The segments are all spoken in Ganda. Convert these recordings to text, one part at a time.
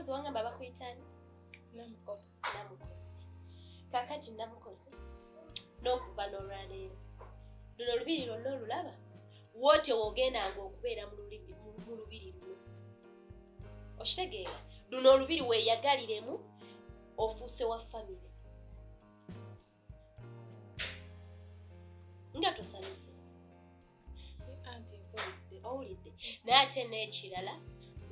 mpozi wangamba bakuyitani Namukosi. Kakati Namukosi n'okuva n'olwaleero luno olubiri lwonna olulaba wootyo woogendanga okubeera mu lubiri luno okitegeera luno olubiri weeyagaliremu ofuuse wa famire nga tosanyuse Anti owulidde naye ate n'ekirala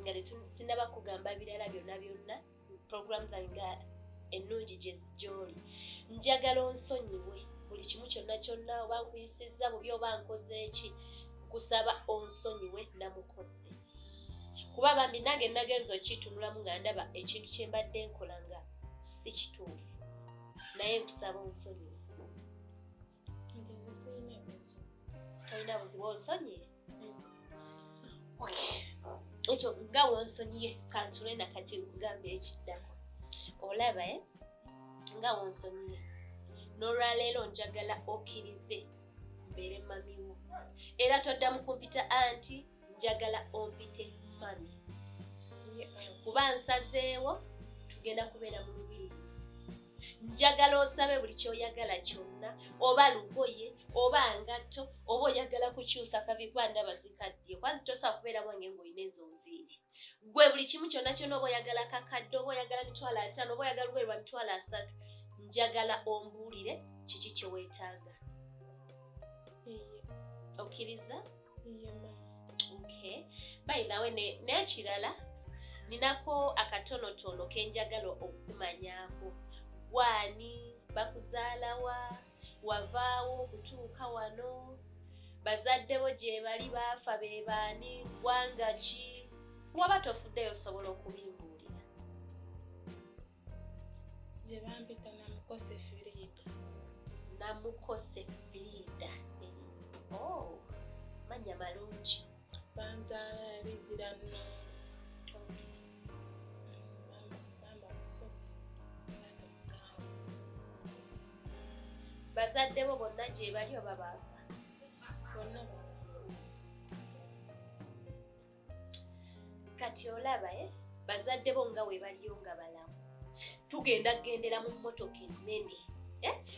nga sinaba kugamba birala byonna program zange nga ennungi gy'oli njagala onsonyiwe buli kimu kyonna oba nkuyisizza bubi oba nkoze eki kusaba onsonyiwe Namukosi kuba bambi nange nagenza okitunulamu nga ndaba ekintu kye mbadde nkola nga si kituufu naye nkusaba onsonyiwe. Tolina buzibu onsonyiye? Ekyo nga wonsonyiye kantule nakati nkugambe ekiddako olaba nga wonsonyiye n'olwaleero njagala okkirize mbeere mamiwo era toddamu kumpita anti njagala ompite mami kuba nsazeewo tugenda kubeera mu lubiri njagala osabe buli kyoyagala kyonna oba lugoye oba ngatto oba oyagala kukyusa kaviva ndaba zikaddye kwanzi tosobola kubeera mwange ng'olina ezo nviiri gwe buli kimu kyonna oba oyagala kakadde oba oyagala mitwalo 5 oba oyagala lugoye lwa mitwalo 3 njagala ombuulire kiki kye weetaaga. Okkiriza? Okay. By the way n'ekirala ninako akatonotono ke njagala okukumanyaako. Wani bakuzaalawa wavaawo okutuuka wano bazadde bo gye bali baafa be baani ggwanga ki waba tofuddeyo osobola okubimbuulira. Gye bampita Namukosi Frida. Namukosi Frida. Oh, manya malungi. Banzaala yalizira nno. Mama musoke. Bazadde bo bonna gye bali oba baafa? Bonna kati olaba bazadde bo nga we baliyo nga balamu tugenda kugendera mu mmotoka ennene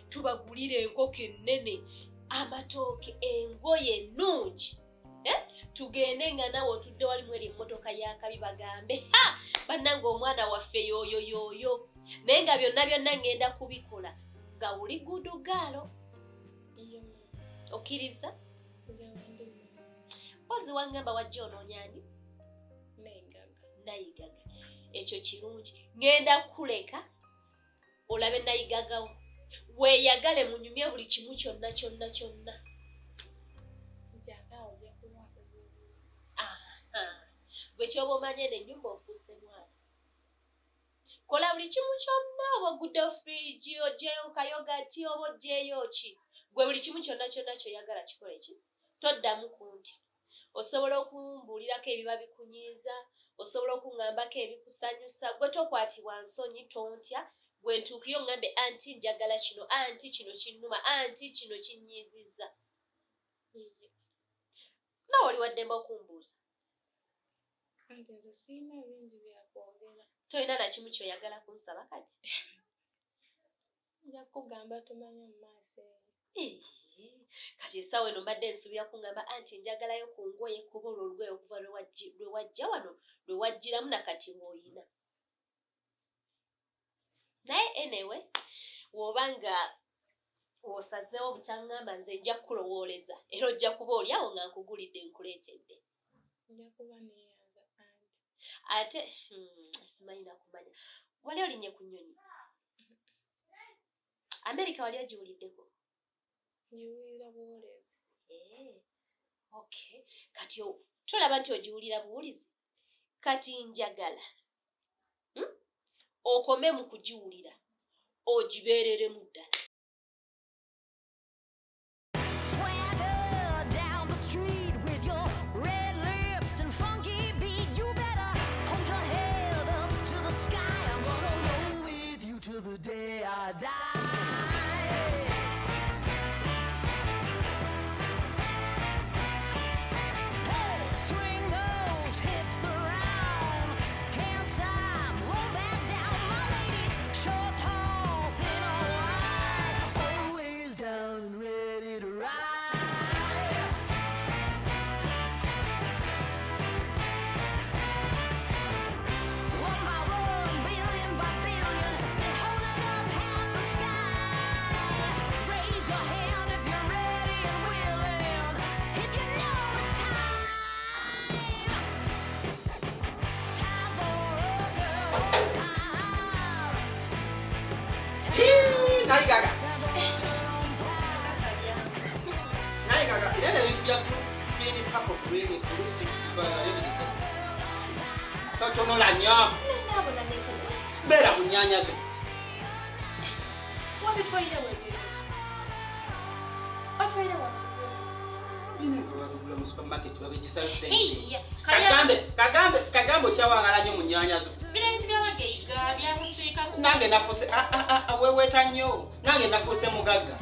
tubagulira enkoko ennene amatooke engoye ennungi tugende nga nawe otudde wali mweri emmotoka y'akabi bagambe bannange omwana waffe yooyo naye nga byonna ngenda kubikola nga uli gudugaalo. Okkiriza? Pozi wangamba wajja onoonyani? Nayigaga. Ekyo kirungi. Ngenda kuleka olabe nayigagawo. Weeyagale munyumye buli kimu kyonna. Gwe kyoba omanye n'ennyumba ofuuse mwana. Kola buli kimu kyonna oba ogudde fridge ogyeyo kayogati oba ogyeyo ki. Gwe buli kimu kyonna kyoyagala kikole ki? Toddamu kunti. Osobola okumbuulirako ebiba bikunyiiza, osobola okungambako ebikusanyusa, gwe tokwatibwa nsonyi tontya, gwe ntuukiyo ngambe anti njagala kino, anti kino kinnuma, anti kino kinnyiizizza. Nawe oli waddemba okumbuuza. Anti nze sirina bingi bya kwogera. Tolina na kimu kyoyagala kunsaba kati? Nja kugamba tumanye mu maaso eyo. Kati essaawa eno mbadde nsuubira kungamba anti njagalayo ku ngoye kuba olwo olugoye okuva lwe wajja wano lwe wajjiramu nakati ng'oyina. Naye anyway woba nga osazeewo obutaŋŋamba nze nja kukulowooleza era ojja kuba oli awo nga nkugulidde nkuleetedde. Nja kuba neeyanza anti. Ate simanyi na kumanya. Wali olinnye ku nnyonyi? Amerika wali ogiwuliddeko? Ngiwulira buwulizi. Okay. Kati tolaba nti ogiwulira buwulizi? Kati njagala okome mu kugiwulira ogibeereremu ddala. tonola nnyo. Ndabona neka. Beera mu nnyaanya zo. Wabitwalire weebyo. Otwalire wa. Babigula mu supermarket babigisayo sente. Hey, Kagambe okyawangala nnyo mu nnyaanya zo. Bino ebintu byabageiga byamuswika ku. Nange nafuuse weeweta nnyo. Nange nafuuse mugagga.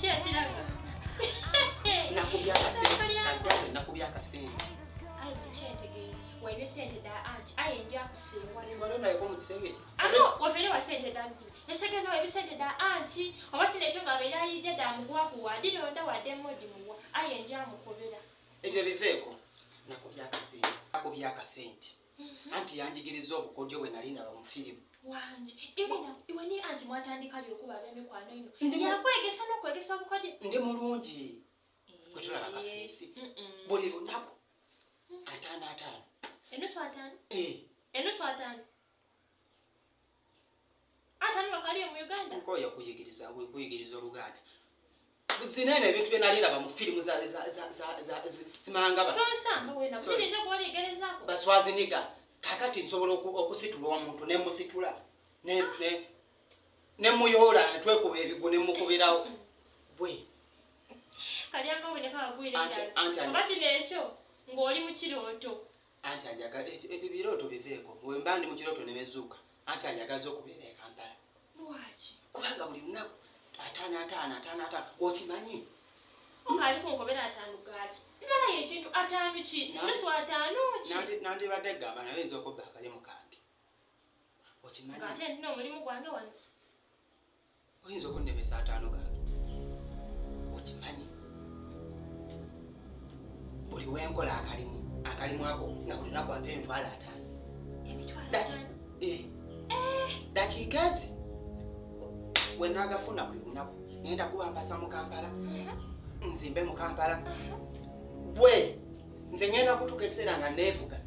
Kira kiraga. Nakubya akasente. Kagambe nakubya akasente. Ayo tuchentegeye. Wene sente da anti ayenja kusewa. Wano nayeko mu kisenge ki. Ano wafere wa sente da mbuzi. Nestegeza webi sente da anti. Obasile shonga abera yije da mugwa kuwa. Dile onda wa demo dimuwa. Ayenja mukobera. Ebyo biveeko. Nakubya akasente. Anti yanjigiriza obukodyo bwe nali ndaba mu firimu. Wanje. Iwe ni anti mwatandika lyokuba bemikwano ino. Yakwegesa n'okwegesa obukodyo. Ndi mulungi. Kutulaba kafeesi. Buli lunaku. 5. Enusu 5? Enusu 5. Atano bakali mu Uganda. Nkoya kuyigiriza Oluganda. Zinene ebintu bye nali ndaba mu firimu za simanga ba. Tosamba wena. Mutiniza kuwali gerezako. Baswaziniga. Kakati nsobola okusitula omuntu ne musitula. Ne muyola twekuba ebigo ne mukubirawo. Bwe. Kalianga oboneka bagwire njalo. Obati nekyo ng'oli mu kirooto. Anti anjaga ebyo birooto biveeko. Wemba ndi mu kirooto ne mezuuka. Anti anjagaza okubeera e Kampala. Lwaki? Kubanga buli lunaku 5. Okimanyi? Ongali kunkobera 5 gaki. Ndibala y'ekintu 5 ki? Nusu 5 ki? Nandibadde gamba naye nza okubba akalimu kange. Okimanyi? Ate nno omulimu gwange wano. Oyinza okunnemesa 5 gange. Okimanyi? Buli wenkola akalimu ako nga buli lunaku ampa emitwalo 5. Emitwalo 5? Dakiika ezi bwe naagafuna buli lunaku ngenda kubampasa mu Kampala. Nzimbe mu Kampala. Bwe nze ngenda kutuuka ekiseera nga neevuga.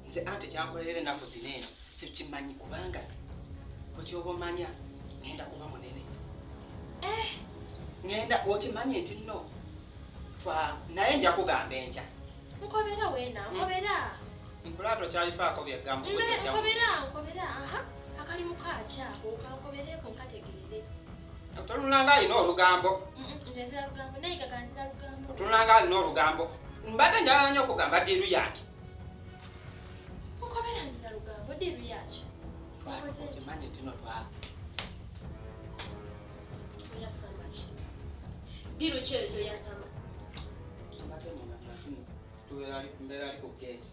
Nze anti kyankolera ennaku zineeno sikimanyi kubanga okyoba omanya ngenda kuba munene. Ngenda okimanyi nti nno naye nja kugamba enkya. Nkobera wena, nkobera. Nkulato kyalifaako byeggambo Nkobera. Akalimu kakyako kankobereko nkategeere. Otunulanga alina olugambo. Nzira lugambo naye kaganzira lugambo. Otunulanga alina olugambo. Mbadde njagala nnyo okugamba ddiiru yake. Nkobera nzira lugambo ddiiru yakyo. Okimanyi nti nno Oyasamba ki? Ddiiru ki eyo gy'oyasamba? Mbeera ali ku geeti.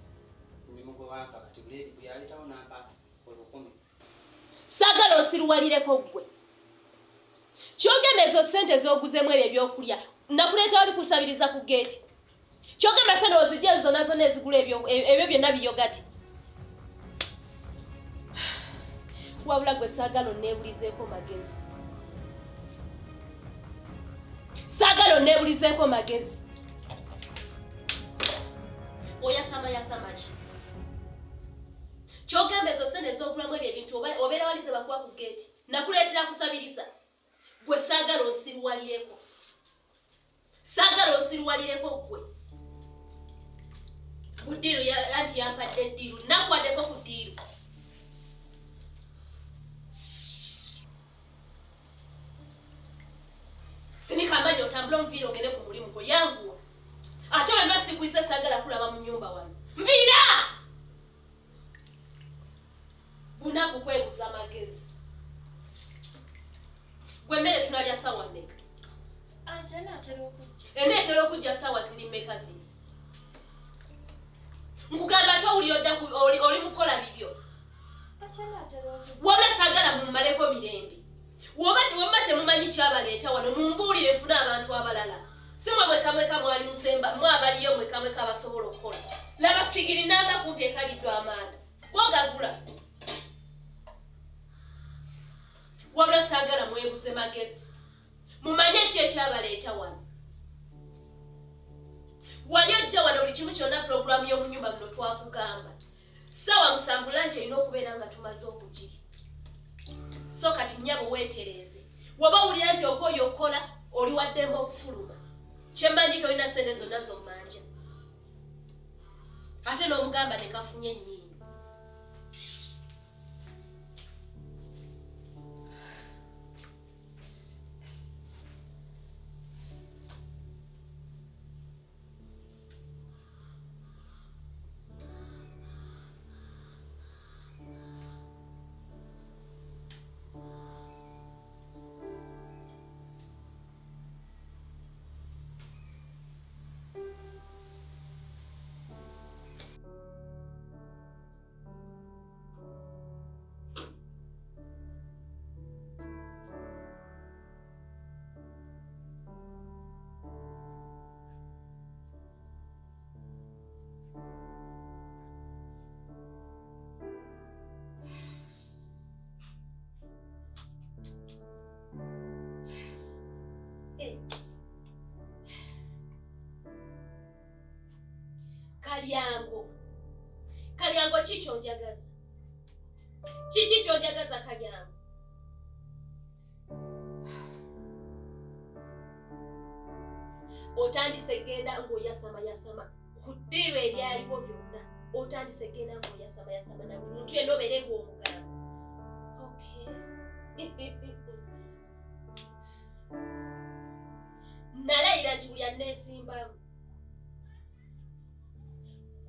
Mulimu gwe wampa kati buleedi bwe yaleetawo n'ampa 10. Saagala osiruwalireko ggwe. Kyogamba ezo ssente z'oguzeemu ebyo ebyokulya nakuleeta wali kusabiriza ku geeti. Kyogamba sente ozijja ezo nazo n'ezigula ebyo byonna biyogati. Wabula gwe saagala onneebulizeeko magezi. Saagala onneebulizeeko magezi. Oyasamba ki? Kyogamba ezo ssente z'ogulamu ebyo ebintu obeera wali ze bakuwa ku geeti. Nakuleetera kusabiriza. Gwe saagala osiruwalireko. Saagala osiruwalireko gwe. Ku ddiiru anti yampadde ddiiru. Nakwaddeko ku ddiiru. Sinika amaanyi otambula omuviira ogende ku mulimu gwo yanguwa. Ate wemba sikwise saagala kulaba mu nnyumba wano. Nviira! Bunaku kwebuza amagezi. Gwe mmere tunalya ssaawa mmeka? Anti enaatera okujja. Enaatera okujja ssaawa ziri mmeka ziri? Nkugamba ate oli mukola bibyo. Anti enaatera okujja. Wabula saagala mummaleko mirembe. Wemba temumanyi kyabaleeta wano mumbuulire nfune abantu abalala. Si mwe mweka mwali musemba mwabaliyo mweka basobola okukola. Laba sigiri n'anga kumpi ekaliddwa amanda. Gwogagula. Wabula saagala mwebuze magezi. Mumanye ki ekyabaleeta wano. Wali ojja wano buli kimu kyonna pulogulaamu y'omu nnyumba muno twakugamba. Ssaawa 7 lanci erina okubeera nga tumaze okugiri. So kati nnyabo weetereeze. Waba wulira nti okwoyo okukola oli waddemba okufuluma. Kyemmanyi tolina ssente zonna zommanja. ate n'omugamba ne kafunye nnyo. Kalyango chicho njagaza. Chicho njagaza Kalyango. Otandise genda ngoyasama kudirwe ebyaliwo byonna. Otandise genda ngoyasama na muntu eno berengo omugamba. Okay. Nalayira nti buli anneesimbamu.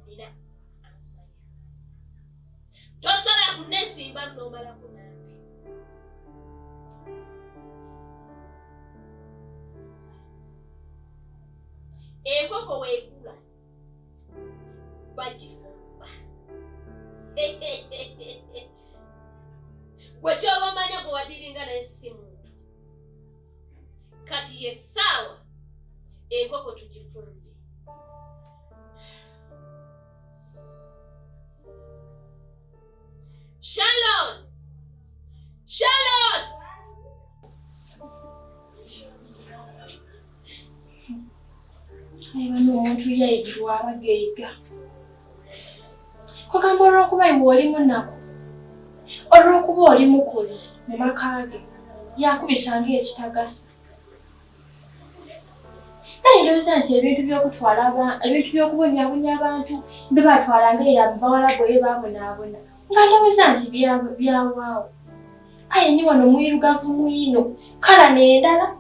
Nina ansaya. Tosobola kunneesimbamu n'omala kunange. Enkoko weekula bagifumba. Gwe ky'oba omanya gwe wadiringa naye si muntu. Kati ye ssaawa enkoko tugifumbe. Shalom! Ayibano omuntu yayibirwa abageiga. Kwagamba olw'okuba iwe oli munaku, olw'okuba oli mukozi mu maka ge, yakubisanga ekitagasa. Naye ndowooza nti ebintu by'okubonyabonya abantu mbe batwalanga era bawala bwe baabonaabona. Nga ndowooza nti byawaawo. Aye ni wano mwirugavu mwino, kala n'endala,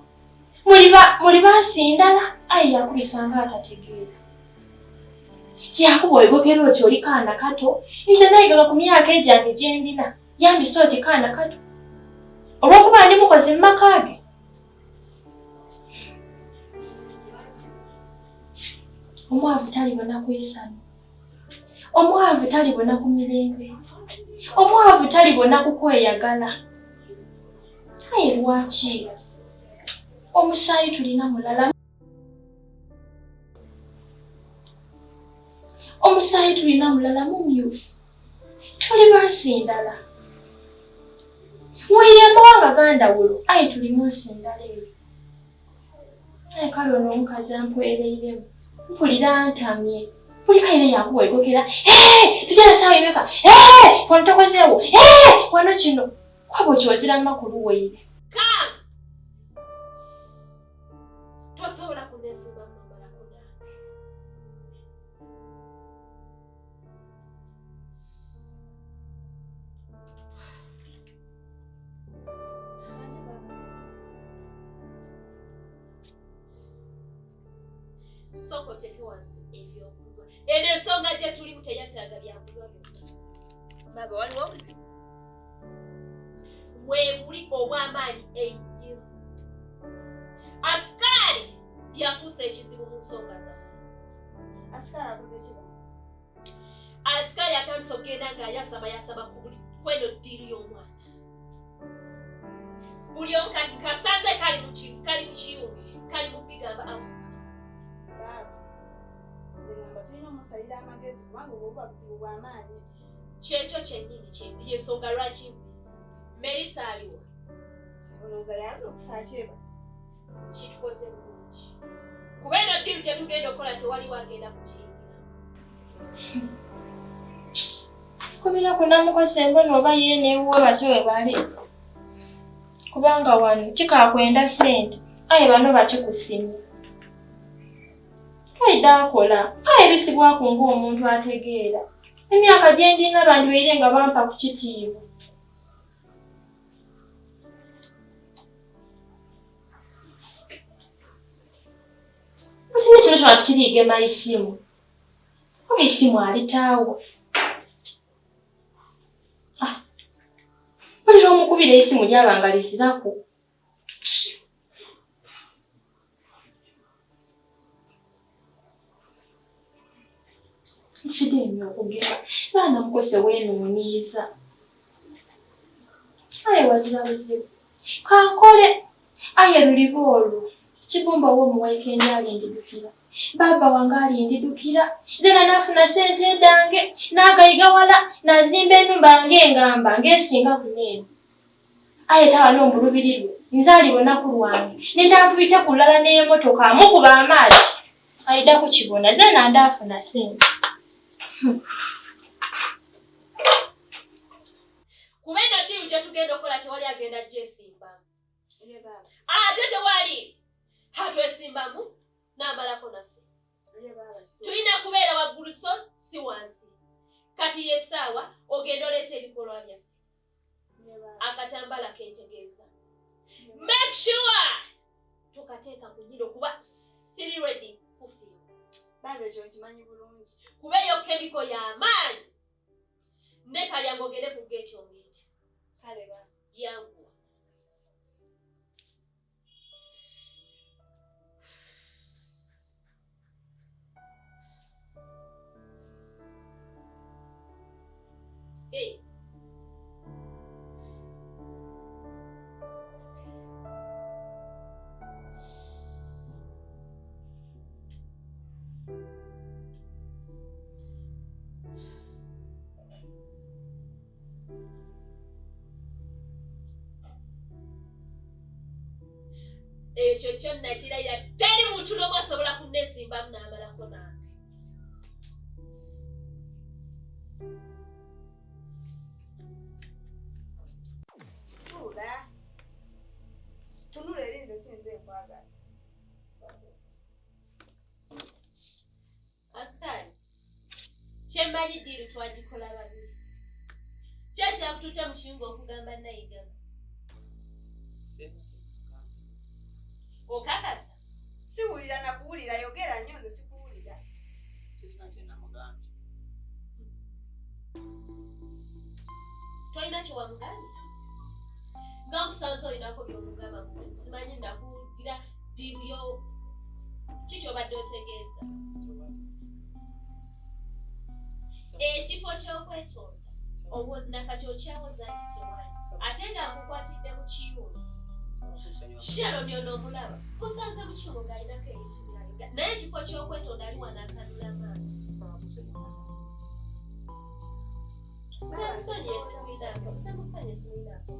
muli baasi ndala, aye yakubisanga atategeera. Yakuba oyogera oti oli kaana kato, nze nayigaga ku myaka egyange gye ndina, yambisa oti kaana kato. Olw'okuba ndi mukozi mu maka ge. Omwavu talibona kwesana. Omwavu talibona ku mirembe. Omwavu talibona ku kweyagala. Aye lwaki? Omusaayi tulina mulala. Omusaayi tulina mulala mumyufu. Tuli baasi ndala. Weyamba w'abagandawulo, aye tuli munsi ndala eyo. Aye kale ono omukazi ampwereiremu. Mpulira ntamye. Mpulikaire yakuwegokera. Tujala saawa emeka. Wano tokozeewo. Wano kino. Kwabo kyozira makulu weire. Come! Tosobola kunneesimba mmamala kunange. Soko teke wansi ebyokulwa. Eno ensonga gye tulimu teyataaga byakulwa byonna. Baba waliwo obuzibu? Weebuli obw'amaanyi ennyo. Asikali yafuuse ekizibu mu nsonga zaffe. Asikali akoze ki? Asikali atandise okugenda ng'ayasaba ku buli kweno ddiiri y'omwana. Buli omu kati kasanze kali mu kiyungu, kali mu bigamba Asikali. Tulina omusalira amagezi kubanga obuba buzibu bw'amaanyi. Kyekyo kyennyini kyembi y'ensonga lwaki mbisi. Melissa aliwa? Olowooza yaza okusaakya ebasi. Kitukoze bulungi. Kuba eno ddiru gye tugenda okukola tewaliwo agenda kukiyingira. Kubira kunamukosa embona oba ye n'ewuwe batyo we bali. Kubanga wano kikaakwenda ssente, aye bano bakikusimya. Aida akola. Kale bisibwako ng'omuntu ategeera. Emyaka gye ndina bandibeire nga bampa ku kitiibwa. Kino kyonna kiriigema isimu. Oba isimu alitaawo. Buli omukubira isimu lyabanga lisirako. Kidemye okugema. Baana mukose weenuuniiza. Aye wazira buzibu. Kankole. Aye luliba olwo. Kibumba w'omuwaike alindidukira. Baba wange alindidukira. Nze nafuna sente dange. Nagayiga wala. Nazimba ennumba ng'engamba ng'esinga kuneeno. Aye tawa n'ombulubirirwe. Nze alibona ku lwange. Nendakubite kulala n'emmotoka amukuba amaati. Ayida kukibona. Ze nandafuna sente. Kumeno ddiru gye tugenda okukola tewali agenda gyesimba. Ye baba. Ate tewali. Hatwesimbamu n'amalako naffe. Ye baba. Tulina kubeera waggulu so si wansi. Kati yessaawa ogenda oleeta ebikolwa byaffe. Ye baba. Akatambala kentegeeza. Make sure tokateeka ku nnyindo kuba siri ready kufiira. Baba ekyo nkimanyi bulungi. Kuba eyo kemiko y'amaanyi. Ne kalyango ogende ku geeti omuyite. Kale baba. Yanguwa. Hey. Ekyo kyonna kirayira teri muntu n'omu asobola kunneesimbamu n'amalako nange. Tuula. Tunula eri nze sinze nkwagala. Asikali, kyemmanyi ddiiru twagikola babiri. Kyakyakututte mu kiyungu okugamba nayigaba. Okakasa? Siwulira na kuwulira yogera nnyo nze sikuwulira. Sirina kye namugambye. Tolina kye wamugambye? Nga nkusanze olinako by'omugamba mu simanyi nakuwulira ddiiru yo. Ki ky'obadde otegeeza? Ekifo ky'okwetonda obwo nakati okyawoza nti tewali ate nga nkukwatidde mu kiyungu. Sharon y'onoomulaba kusanze mu kiyungu ng'alinako ebintu byayo naye ekifo ky'okwetonda ali wano akanula amaaso. Musonyi esimulinako.